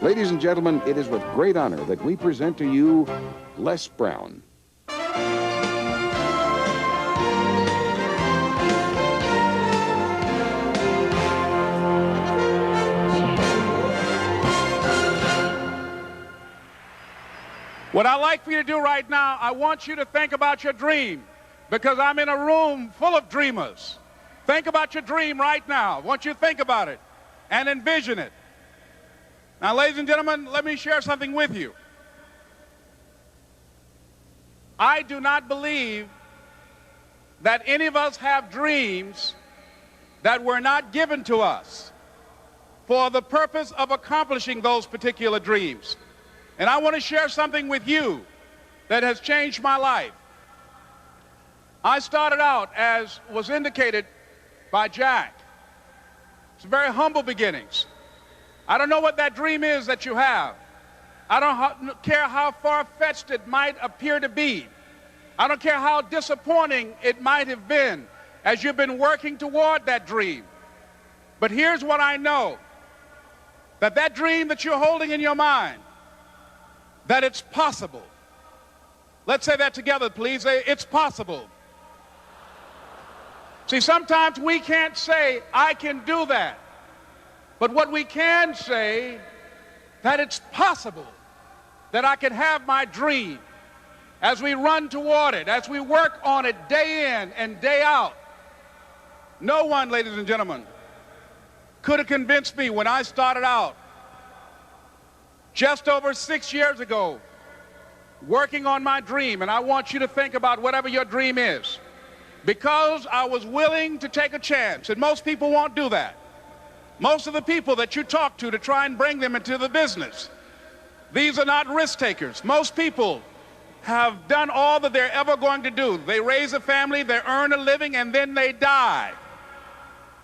Ladies and gentlemen, it is with great honor that we present to you Les Brown. What I'd like for you to do right now, I want you to think about your dream, because I'm in a room full of dreamers. Think about your dream right now. I want you to think about it and envision it. Now, ladies and gentlemen, let me share something with you. I do not believe that any of us have dreams that were not given to us for the purpose of accomplishing those particular dreams. And I want to share something with you that has changed my life. I started out, as was indicated by Jack. It's very humble beginnings. I don't know what that dream is that you have. I don't care how far-fetched it might appear to be. I don't care how disappointing it might have been as you've been working toward that dream. But here's what I know, that dream that you're holding in your mind, that it's possible. Let's say that together, please. It's possible. See, sometimes we can't say, I can do that. But what we can say, that it's possible that I can have my dream as we run toward it, as we work on it day in and day out. No one, ladies and gentlemen, could have convinced me when I started out just over 6 years ago, working on my dream. And I want you to think about whatever your dream is, because I was willing to take a chance. And most people won't do that. Most of the people that you talk to try and bring them into the business, these are not risk takers. Most people have done all that they're ever going to do. They raise a family, they earn a living, and then they die.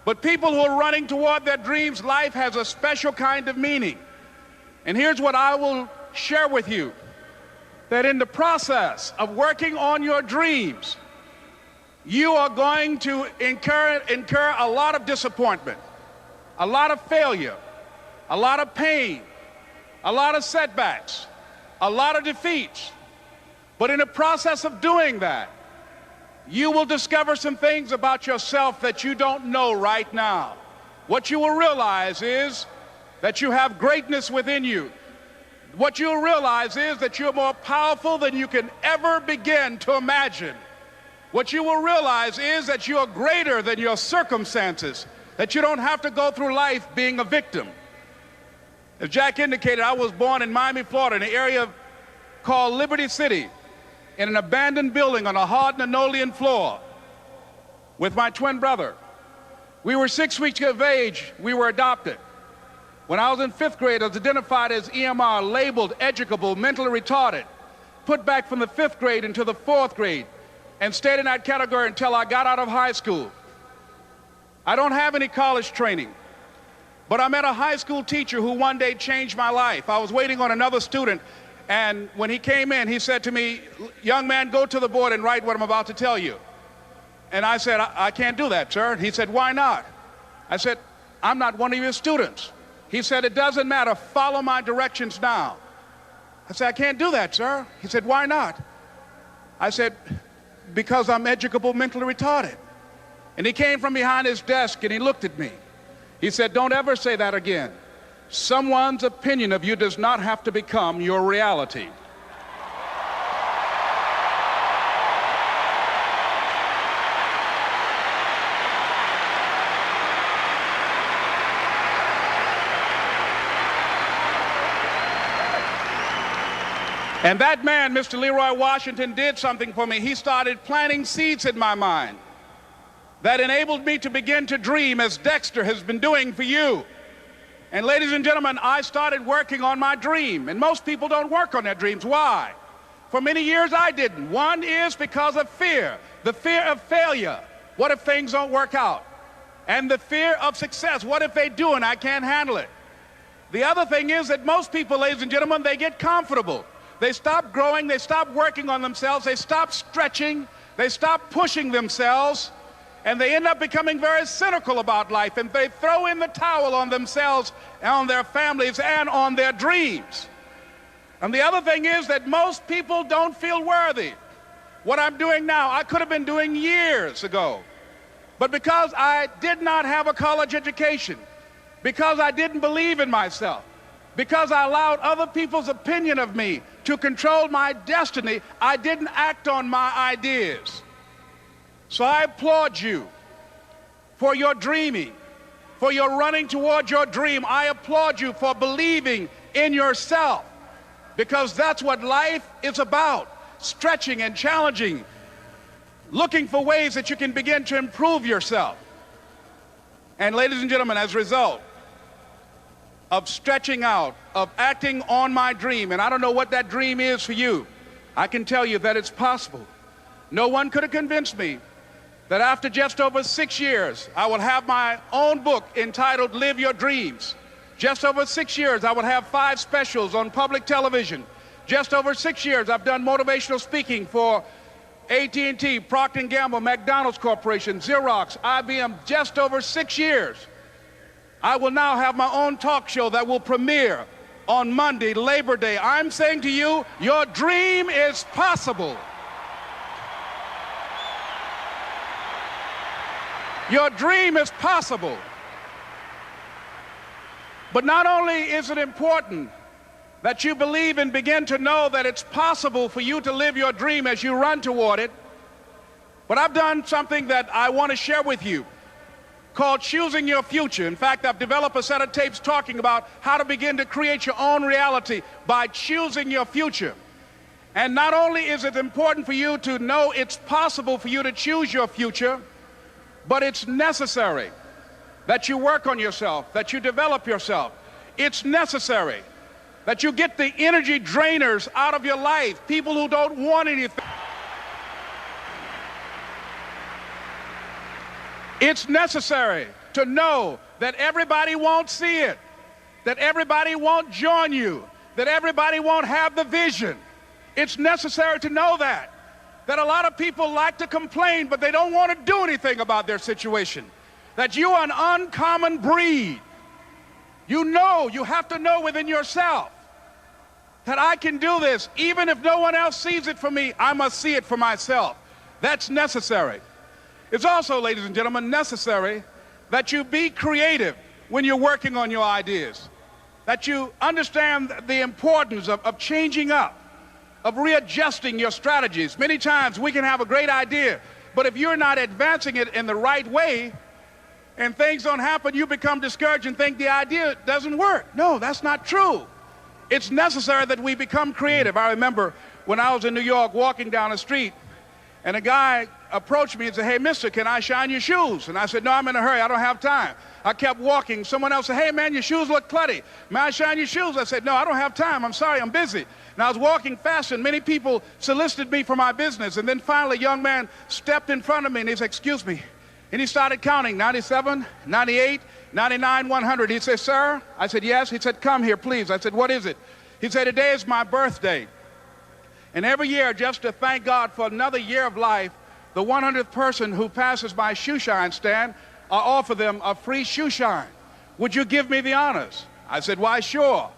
But people who are running toward their dreams, life has a special kind of meaning. And here's what I will share with you, that in the process of working on your dreams, you are going to incur a lot of disappointment, a lot of failure, a lot of pain, a lot of setbacks, a lot of defeats. But in the process of doing that, you will discover some things about yourself that you don't know right now. What you will realize is that you have greatness within you. What you'll realize is that you're more powerful than you can ever begin to imagine. What you will realize is that you're greater than your circumstances, that you don't have to go through life being a victim. As Jack indicated, I was born in Miami, Florida, in an area called Liberty City, in an abandoned building on a hard linoleum floor with my twin brother. We were 6 weeks of age. We were adopted. When I was in 5th grade, I was identified as EMR, labeled educable, mentally retarded, put back from the 5th grade into the 4th grade, and stayed in that category until I got out of high school. I don't have any college training, but I met a high school teacher who one day changed my life. I was waiting on another student, and when he came in, he said to me, young man, go to the board and write what I'm about to tell you. And I said, I can't do that, sir. He said, why not? I said, I'm not one of your students. He said, it doesn't matter, follow my directions now. I said, I can't do that, sir. He said, why not? I said, because I'm educable, mentally retarded. And he came from behind his desk and he looked at me. He said, don't ever say that again. Someone's opinion of you does not have to become your reality. And that man, Mr. Leroy Washington, did something for me. He started planting seeds in my mind that enabled me to begin to dream, as Dexter has been doing for you. And ladies and gentlemen, I started working on my dream. And most people don't work on their dreams. Why? For many years I didn't. One is because of fear. The fear of failure. What if things don't work out? And the fear of success. What if they do and I can't handle it? The other thing is that most people, ladies and gentlemen, they get comfortable. They stop growing, they stop working on themselves, they stop stretching, they stop pushing themselves, and they end up becoming very cynical about life, and they throw in the towel on themselves, on their families, and on their dreams. And the other thing is that most people don't feel worthy. What I'm doing now, I could have been doing years ago. But because I did not have a college education, because I didn't believe in myself, because I allowed other people's opinion of me to control my destiny, I didn't act on my ideas. So I applaud you for your dreaming, for your running toward your dream. I applaud you for believing in yourself, because that's what life is about, stretching and challenging, looking for ways that you can begin to improve yourself. And ladies and gentlemen, as a result of stretching out, of acting on my dream, and I don't know what that dream is for you, I can tell you that it's possible. No one could have convinced me that after just over 6 years, I will have my own book entitled Live Your Dreams. Just over 6 years, I will have 5 specials on public television. Just over 6 years, I've done motivational speaking for AT&T, Procter & Gamble, McDonald's Corporation, Xerox, IBM. Just over 6 years. I will now have my own talk show that will premiere on Monday, Labor Day. I'm saying to you, your dream is possible. Your dream is possible. But not only is it important that you believe and begin to know that it's possible for you to live your dream as you run toward it, but I've done something that I want to share with you called Choosing Your Future. In fact, I've developed a set of tapes talking about how to begin to create your own reality by choosing your future. And not only is it important for you to know it's possible for you to choose your future, but it's necessary that you work on yourself, that you develop yourself. It's necessary that you get the energy drainers out of your life, people who don't want anything. It's necessary to know that everybody won't see it, that everybody won't join you, that everybody won't have the vision. It's necessary to know that a lot of people like to complain, but they don't want to do anything about their situation, that you are an uncommon breed. You know, you have to know within yourself that I can do this. Even if no one else sees it for me, I must see it for myself. That's necessary. It's also, ladies and gentlemen, necessary that you be creative when you're working on your ideas, that you understand the importance of changing up, of readjusting your strategies. Many times we can have a great idea, but if you're not advancing it in the right way and things don't happen, you become discouraged and think the idea doesn't work. No, that's not true. It's necessary that we become creative. I remember when I was in New York walking down the street, and a guy approached me and said, "Hey, mister, can I shine your shoes?" And I said, "No, I'm in a hurry. I don't have time." I kept walking. Someone else said, "Hey, man, your shoes look clutty. May I shine your shoes?" I said, "No, I don't have time. I'm sorry, I'm busy." And I was walking fast, and many people solicited me for my business. And then finally, a young man stepped in front of me, and he said, "Excuse me." And he started counting, 97, 98, 99, 100. He said, "Sir?" I said, "Yes." He said, "Come here, please." I said, "What is it?" He said, "Today is my birthday. And every year, just to thank God for another year of life, the 100th person who passes my shoe shine stand, I offer them a free shoe shine. Would you give me the honors?" I said, "Why, sure."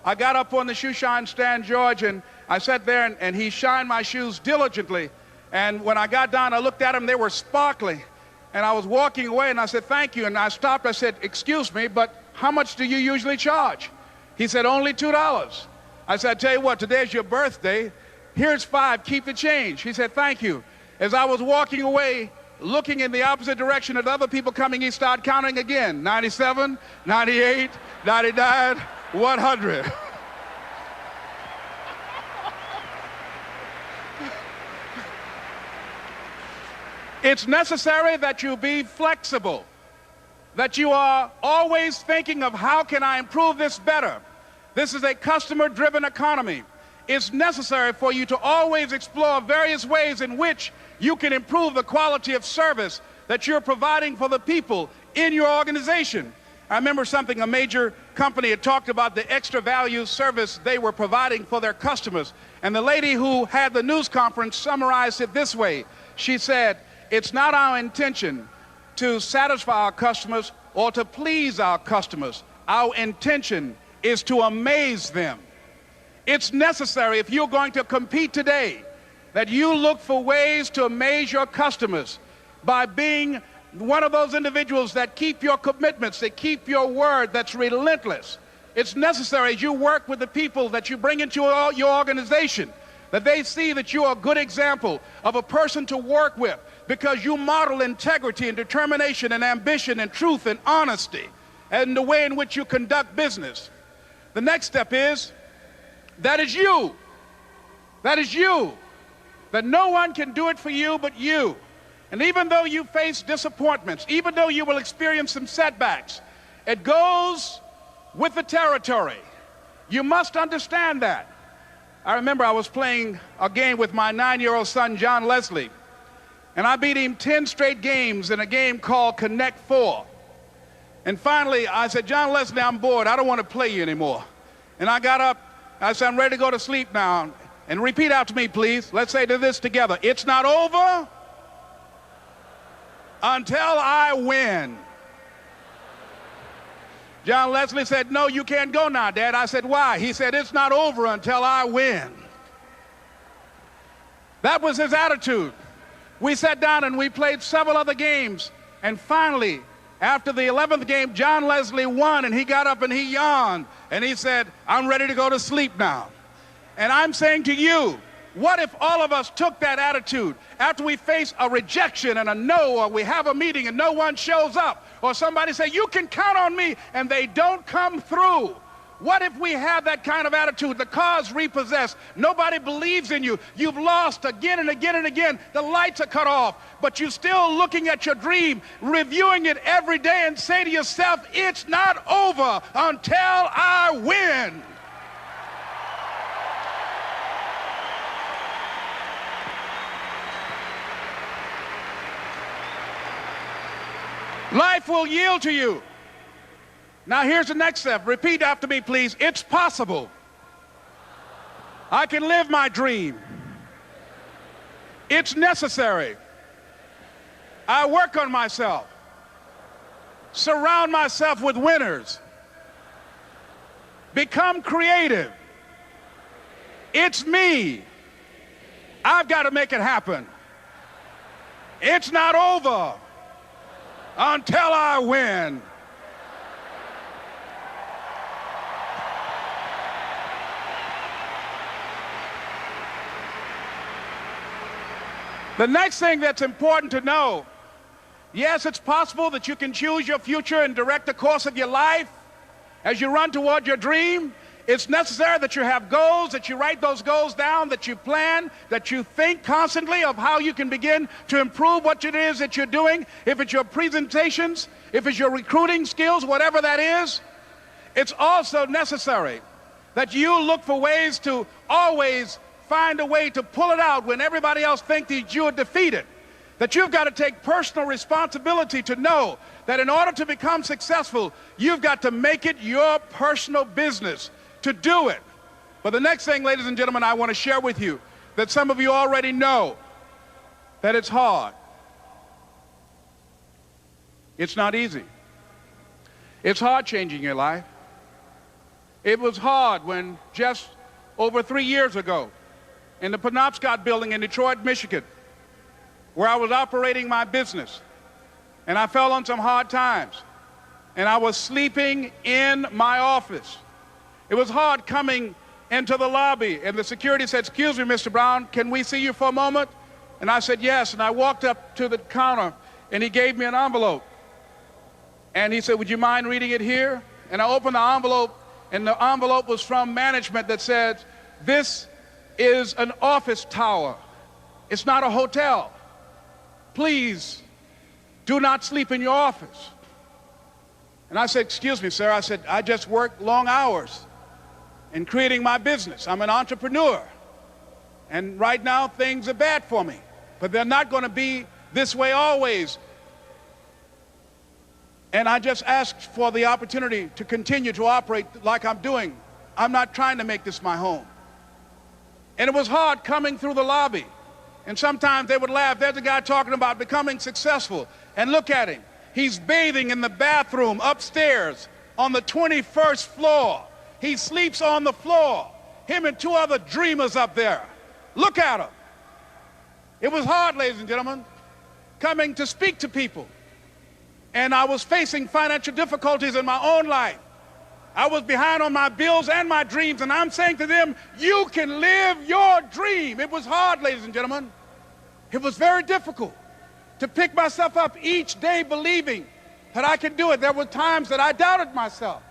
I got up on the shoe shine stand, George, and I sat there, and he shined my shoes diligently. And when I got down, I looked at them, they were sparkling. And I was walking away, and I said, "Thank you." And I stopped. I said, "Excuse me, but how much do you usually charge?" He said, "Only $2. I said, "I tell you what, today's your birthday. Here's $5, keep the change." He said, "Thank you." As I was walking away, looking in the opposite direction at other people coming, he started counting again. 97, 98, 99, 100. It's necessary that you be flexible, that you are always thinking of how can I improve this better. This is a customer-driven economy. It's necessary for you to always explore various ways in which you can improve the quality of service that you're providing for the people in your organization. I remember something, a major company had talked about the extra value service they were providing for their customers. And the lady who had the news conference summarized it this way. She said, it's not our intention to satisfy our customers or to please our customers. Our intention is to amaze them. It's necessary, if you're going to compete today, that you look for ways to amaze your customers by being one of those individuals that keep your commitments, that keep your word, that's relentless. It's necessary as you work with the people that you bring into your organization, that they see that you are a good example of a person to work with, because you model integrity and determination and ambition and truth and honesty and the way in which you conduct business. The next step is, that is you. That is you. That no one can do it for you but you. And even though you face disappointments, even though you will experience some setbacks, it goes with the territory. You must understand that. I remember I was playing a game with my 9-year-old son, John Leslie, and I beat him 10 straight games in a game called Connect 4. And finally, I said, John Leslie, I'm bored. I don't want to play you anymore. And I got up. I said, I'm ready to go to sleep now. And repeat after me, please. Let's say this together. It's not over until I win. John Leslie said, no, you can't go now, Dad. I said, why? He said, it's not over until I win. That was his attitude. We sat down and we played several other games. And finally, after the 11th game, John Leslie won, and he got up and he yawned. And he said, I'm ready to go to sleep now. And I'm saying to you, what if all of us took that attitude after we face a rejection and a no, or we have a meeting and no one shows up, or somebody say, you can count on me, and they don't come through? What if we have that kind of attitude? The car's repossessed. Nobody believes in you. You've lost again and again and again. The lights are cut off, but you're still looking at your dream, reviewing it every day, and say to yourself, it's not over until I win. Life will yield to you. Now here's the next step. Repeat after me, please. It's possible. I can live my dream. It's necessary. I work on myself. Surround myself with winners. Become creative. It's me. I've got to make it happen. It's not over until I win. The next thing that's important to know, yes, it's possible that you can choose your future and direct the course of your life as you run toward your dream. It's necessary that you have goals, that you write those goals down, that you plan, that you think constantly of how you can begin to improve what it is that you're doing. If it's your presentations, if it's your recruiting skills, whatever that is, it's also necessary that you look for ways to always find a way to pull it out when everybody else thinks that you are defeated. That you've got to take personal responsibility to know that in order to become successful, you've got to make it your personal business to do it. But the next thing, ladies and gentlemen, I want to share with you that some of you already know that it's hard. It's not easy. It's hard changing your life. It was hard when just over 3 years ago, in the Penobscot building in Detroit, Michigan, where I was operating my business, and I fell on some hard times, and I was sleeping in my office. It was hard coming into the lobby, and the security said, excuse me, Mr. Brown, can we see you for a moment? And I said, yes, and I walked up to the counter, and he gave me an envelope. And he said, would you mind reading it here? And I opened the envelope, and the envelope was from management that said, this is an office tower. It's not a hotel. Please do not sleep in your office. And I said, excuse me, sir. I said, I just work long hours in creating my business. I'm an entrepreneur. And right now things are bad for me, but they're not going to be this way always. And I just asked for the opportunity to continue to operate like I'm doing. I'm not trying to make this my home. And it was hard coming through the lobby And sometimes they would laugh. There's a guy talking about becoming successful. And look at him. He's bathing in the bathroom upstairs on the 21st floor. He sleeps on the floor. Him and two other dreamers up there. Look at him. It was hard, ladies and gentlemen, coming to speak to people. And I was facing financial difficulties in my own life. I was behind on my bills and my dreams, and I'm saying to them, you can live your dream. It was hard, ladies and gentlemen. It was very difficult to pick myself up each day believing that I could do it. There were times that I doubted myself.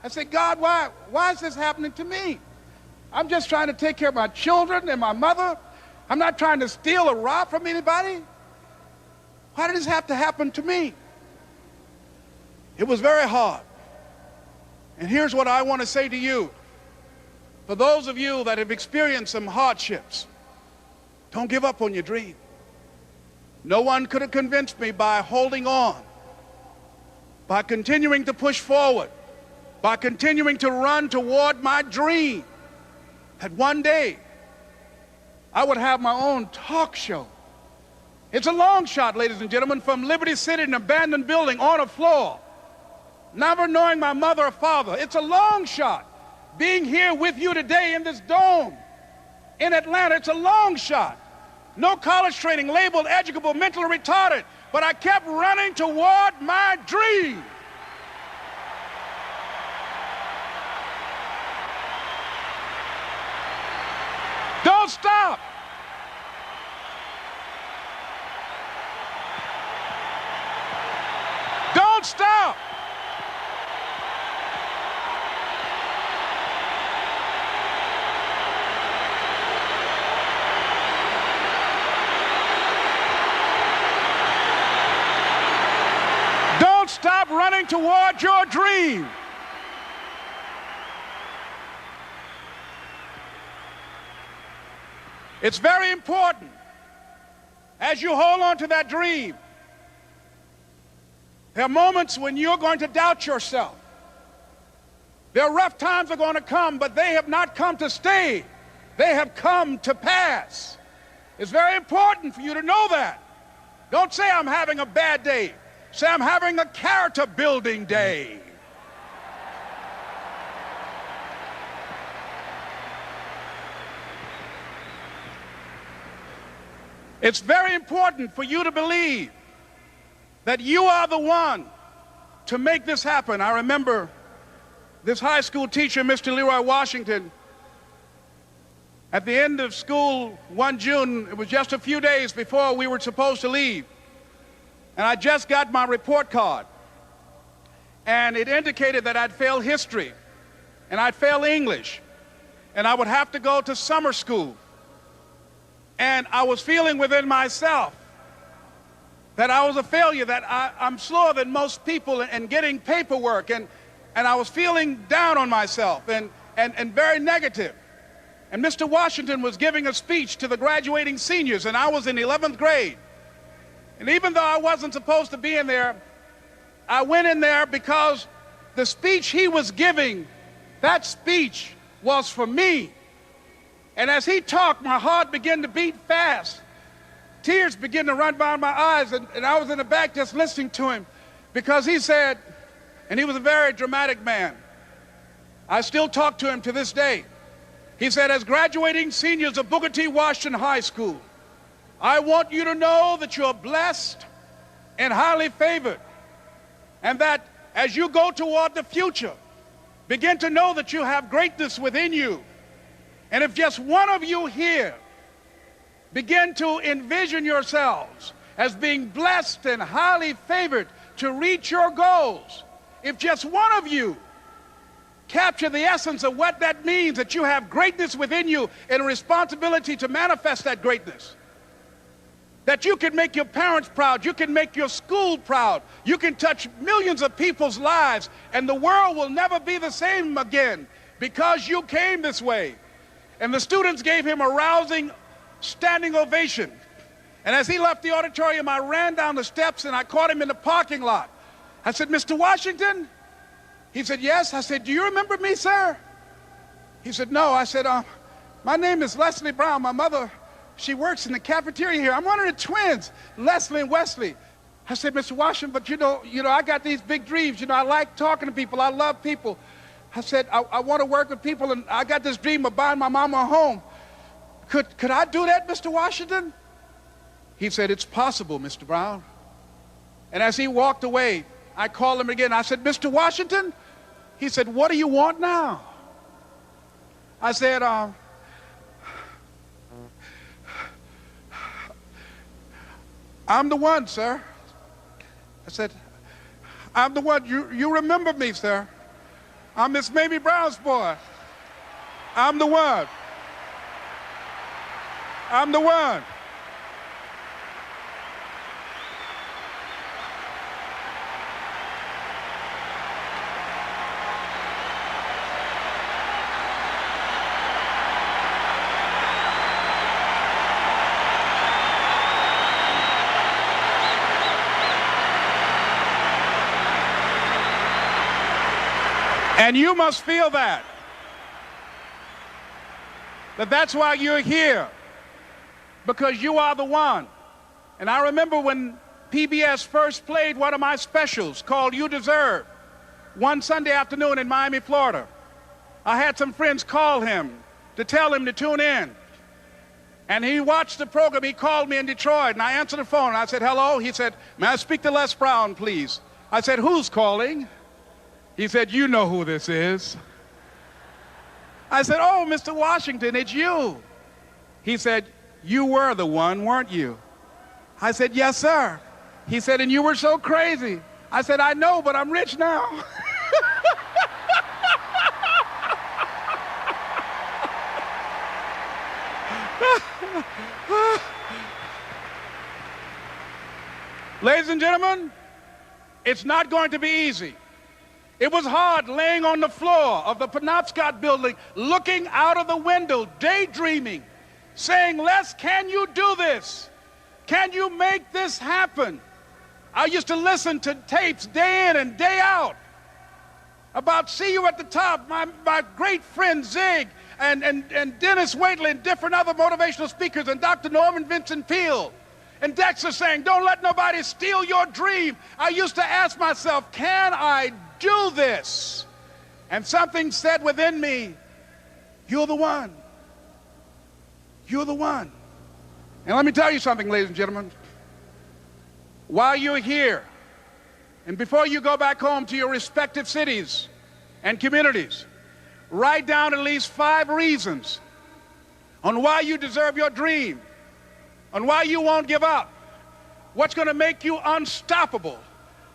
I said, God, why is this happening to me? I'm just trying to take care of my children and my mother. I'm not trying to steal or rob from anybody. Why did this have to happen to me? It was very hard. And here's what I want to say to you. For those of you that have experienced some hardships, don't give up on your dream. No one could have convinced me by holding on, by continuing to push forward, by continuing to run toward my dream, that one day I would have my own talk show. It's a long shot, ladies and gentlemen, from Liberty City, an abandoned building on a floor, never knowing my mother or father. It's a long shot. Being here with you today in this dome in Atlanta, it's a long shot. No college training, labeled educable, mentally retarded, but I kept running toward my dream. Don't stop. Don't stop. Don't stop running toward your dream. It's very important as you hold on to that dream. There are moments when you're going to doubt yourself. There are rough times are going to come, but they have not come to stay. They have come to pass. It's very important for you to know that. Don't say I'm having a bad day. Say I'm having a character building day. It's very important for you to believe that you are the one to make this happen. I remember this high school teacher, Mr. Leroy Washington, at the end of school one June, it was just a few days before we were supposed to leave, and I just got my report card, and it indicated that I'd failed history, and I'd failed English, and I would have to go to summer school. And I was feeling within myself that I was a failure, that I'm slower than most people in getting paperwork, and I was feeling down on myself and very negative. And Mr. Washington was giving a speech to the graduating seniors, and I was in 11th grade. And even though I wasn't supposed to be in there, I went in there because the speech he was giving, that speech was for me. And as he talked, my heart began to beat fast. Tears began to run down my eyes, and I was in the back just listening to him because he said, and he was a very dramatic man. I still talk to him to this day. He said, as graduating seniors of Booker T. Washington High School, I want you to know that you're blessed and highly favored, and that as you go toward the future, begin to know that you have greatness within you. And if just one of you here begin to envision yourselves as being blessed and highly favored to reach your goals, if just one of you capture the essence of what that means, that you have greatness within you and a responsibility to manifest that greatness, that you can make your parents proud, you can make your school proud, you can touch millions of people's lives, and the world will never be the same again because you came this way. And the students gave him a rousing standing ovation. And as he left the auditorium, I ran down the steps and I caught him in the parking lot. I said, Mr. Washington? He said, yes. I said, do you remember me, sir? He said, no. I said, my name is Leslie Brown. My mother She works in the cafeteria here. I'm one of the twins, Leslie and Wesley. I said, Mr. Washington, but you know, I got these big dreams. You know, I like talking to people. I love people. I said, I want to work with people, and I got this dream of buying my mama a home. Could I do that, Mr. Washington? He said, it's possible, Mr. Brown. And as he walked away, I called him again. I said, Mr. Washington? He said, what do you want now? I said, I'm the one, sir. I said, I'm the one. You remember me, sir. I'm Miss Mamie Brown's boy. I'm the one. I'm the one. And you must feel that's why you're here, because you are the one. And I remember when PBS first played one of my specials called You Deserve, one Sunday afternoon in Miami, Florida. I had some friends call him to tell him to tune in. And he watched the program. He called me in Detroit, and I answered the phone. I said, hello. He said, may I speak to Les Brown, please? I said, who's calling? He said, you know who this is. I said, oh, Mr. Washington, it's you. He said, you were the one, weren't you? I said, yes, sir. He said, and you were so crazy. I said, I know, but I'm rich now. Ladies and gentlemen, it's not going to be easy. It was hard laying on the floor of the Penobscot building, looking out of the window, daydreaming, saying, Les, can you do this? Can you make this happen? I used to listen to tapes day in and day out about See You at the Top, my great friend Zig and Dennis Waitley and different other motivational speakers and Dr. Norman Vincent Peale. And Dexter saying, don't let nobody steal your dream. I used to ask myself, can I do this? And something said within me, you're the one. You're the one. And let me tell you something, ladies and gentlemen. While you're here, and before you go back home to your respective cities and communities, write down at least 5 reasons on why you deserve your dream, on why you won't give up, what's going to make you unstoppable,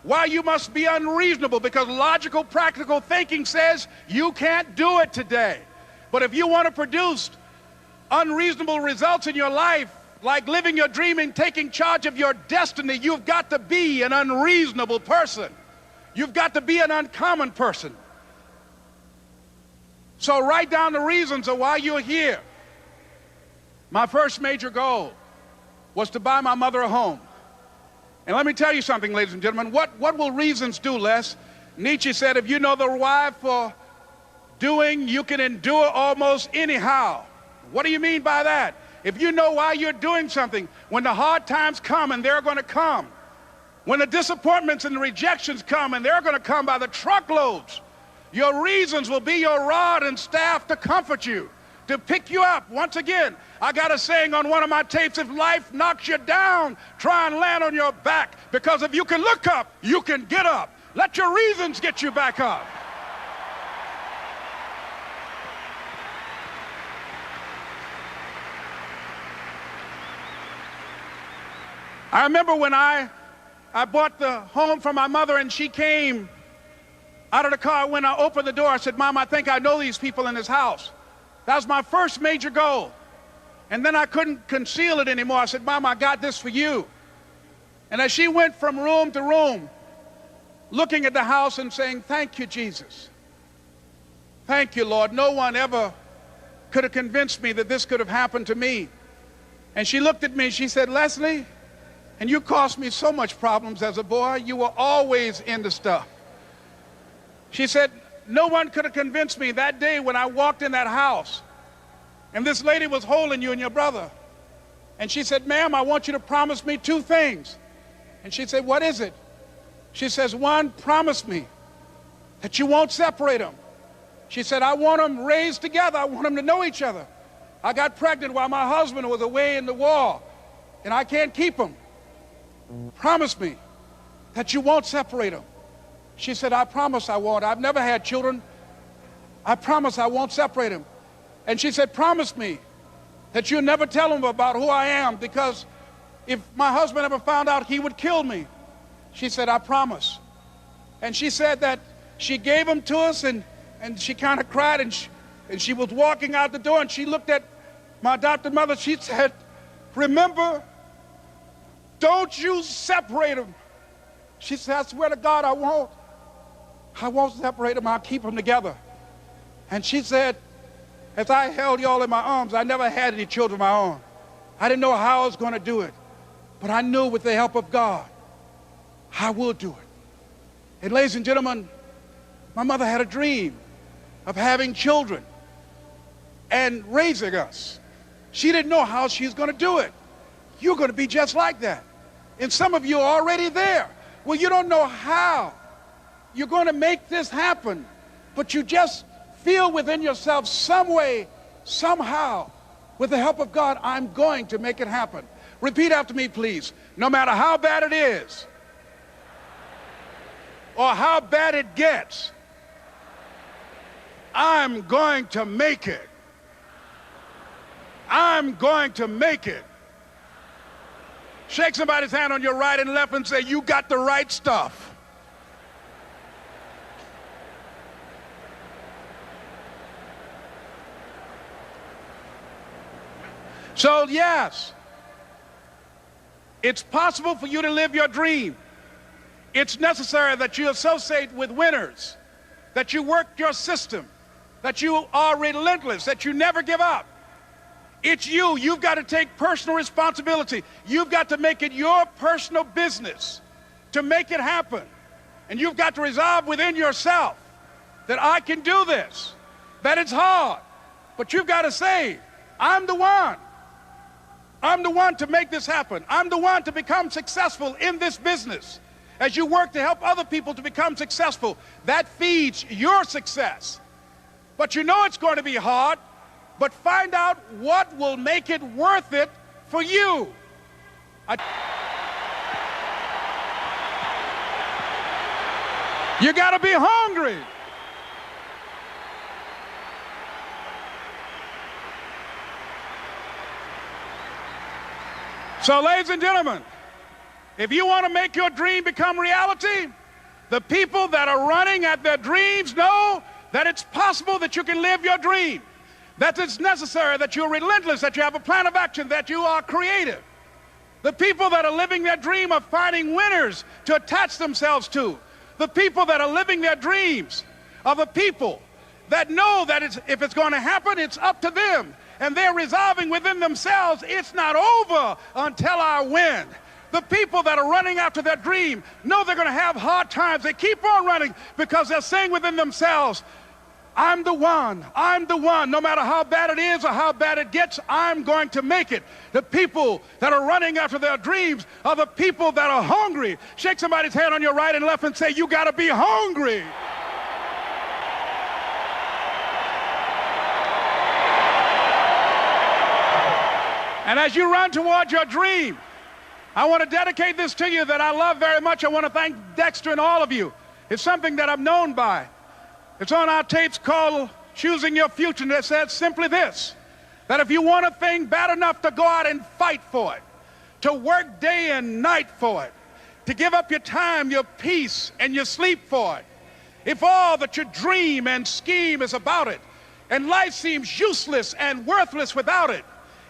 why you must be unreasonable, because logical, practical thinking says you can't do it today. But if you want to produce unreasonable results in your life, like living your dream and taking charge of your destiny, you've got to be an unreasonable person. You've got to be an uncommon person. So write down the reasons of why you're here. My first major goal was to buy my mother a home. And let me tell you something, ladies and gentlemen. What will reasons do, Les? Nietzsche said, if you know the why for doing, you can endure almost anyhow. What do you mean by that? If you know why you're doing something, when the hard times come, and they're going to come, when the disappointments and the rejections come, and they're going to come by the truckloads, your reasons will be your rod and staff to comfort you, to pick you up. Once again, I got a saying on one of my tapes, if life knocks you down, try and land on your back, because if you can look up, you can get up. Let your reasons get you back up. I remember when I bought the home for my mother, and she came out of the car. When I opened the door, I said, Mom, I think I know these people in this house. That was my first major goal. And then I couldn't conceal it anymore. I said, Mom, I got this for you. And as she went from room to room, looking at the house and saying, thank you, Jesus. Thank you, Lord. No one ever could have convinced me that this could have happened to me. And she looked at me, she said, Leslie, and you caused me so much problems as a boy. You were always into stuff. She said, no one could have convinced me that day when I walked in that house and this lady was holding you and your brother. And she said, ma'am, I want you to promise me two things. And she said, what is it? She says, one, promise me that you won't separate them. She said, I want them raised together. I want them to know each other. I got pregnant while my husband was away in the war, and I can't keep them. Promise me that you won't separate them. She said, I promise I won't. I've never had children. I promise I won't separate them. And she said, promise me that you'll never tell them about who I am, because if my husband ever found out, he would kill me. She said, I promise. And she said that she gave them to us, and she kind of cried, and she was walking out the door, and she looked at my adopted mother. She said, remember, don't you separate them. She said, I swear to God, I won't separate them. I'll keep them together. And she said, as I held y'all in my arms, I never had any children of my own. I didn't know how I was going to do it, but I knew with the help of God, I will do it. And ladies and gentlemen, my mother had a dream of having children and raising us. She didn't know how she was going to do it. You're going to be just like that. And some of you are already there. Well, you don't know how you're going to make this happen, but you just feel within yourself some way, somehow, with the help of God, I'm going to make it happen. Repeat after me, please. No matter how bad it is, or how bad it gets, I'm going to make it. I'm going to make it. Shake somebody's hand on your right and left and say, you got the right stuff. So yes, it's possible for you to live your dream. It's necessary that you associate with winners, that you work your system, that you are relentless, that you never give up. It's you. You've got to take personal responsibility. You've got to make it your personal business to make it happen. And you've got to resolve within yourself that I can do this, that it's hard, but you've got to say, I'm the one. I'm the one to make this happen. I'm the one to become successful in this business. As you work to help other people to become successful, that feeds your success. But you know it's going to be hard, but find out what will make it worth it for you. You got to be hungry. So, ladies and gentlemen, if you want to make your dream become reality, the people that are running at their dreams know that it's possible that you can live your dream, that it's necessary, that you're relentless, that you have a plan of action, that you are creative. The people that are living their dream are finding winners to attach themselves to. The people that are living their dreams are the people that know that if it's going to happen, it's up to them. And they're resolving within themselves, it's not over until I win. The people that are running after their dream know they're going to have hard times. They keep on running because they're saying within themselves, I'm the one. I'm the one. No matter how bad it is or how bad it gets, I'm going to make it. The people that are running after their dreams are the people that are hungry. Shake somebody's hand on your right and left and say, you got to be hungry. And as you run toward your dream, I want to dedicate this to you that I love very much. I want to thank Dexter and all of you. It's something that I'm known by. It's on our tapes called Choosing Your Future, and it says simply this, that if you want a thing bad enough to go out and fight for it, to work day and night for it, to give up your time, your peace, and your sleep for it, if all that you dream and scheme is about it, and life seems useless and worthless without it,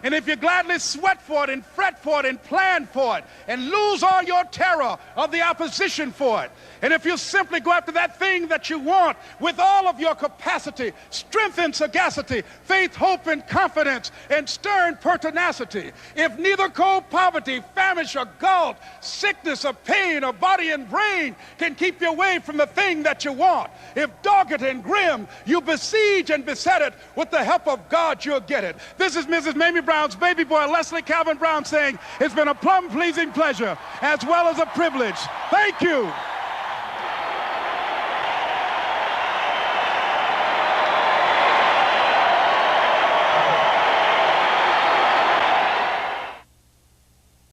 and if you gladly sweat for it and fret for it and plan for it and lose all your terror of the opposition for it, and if you simply go after that thing that you want with all of your capacity, strength and sagacity, faith, hope and confidence, and stern pertinacity, if neither cold poverty, famish or gulf, sickness or pain or body and brain can keep you away from the thing that you want, if dogged and grim you besiege and beset it, with the help of God you'll get it. This is Mrs. Mamie Brown. Brown's baby boy, Leslie Calvin Brown, saying, it's been a plumb pleasing pleasure as well as a privilege. Thank you.